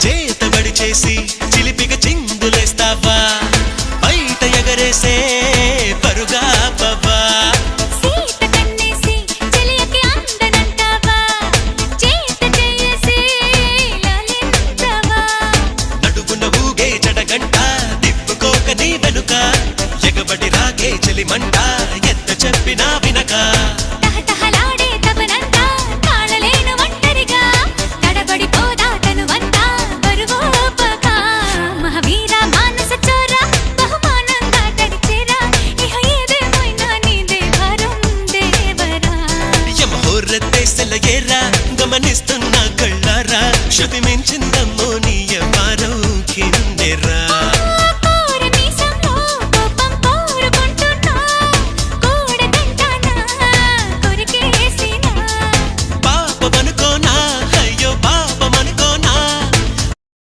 చేతబడి చేసి చిలిపిగా చిందులేస్తావా బయట ఎగరేసే పరుగా పవ్వా నడుగున ఊగే జడగంట తిప్పుకోక నీ వెనుక ఎగబడి రాగే చెలిమంట ఎంత చెప్పినా వినక గమనిస్తున్నా కళ్ళారా శృతి